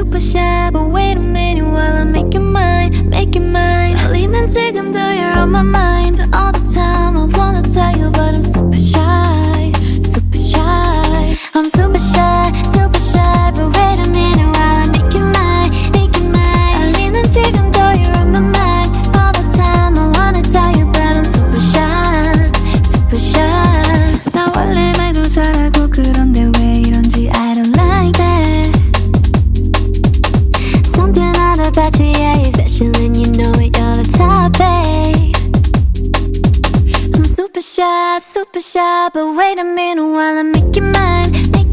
super shy, but wait a minute while I make you mine, make you mine. 떨리는 지금도 you're on my mind all the time. I wanna tell you but I'm super shy, super shy. I'm super shy, super shy, but wait a minute while I make you mine, make you mine. 떨리는 지금도 you're on my mind all the time. I wanna tell you but I'm super shy, super shy. 나 원래 말도 잘하고 그런데 왜 이런지 I don't like that. Something out about you, yeah, you're special and you know it, you're the top, babe. I'm super shy, but wait a minute while I make you mine.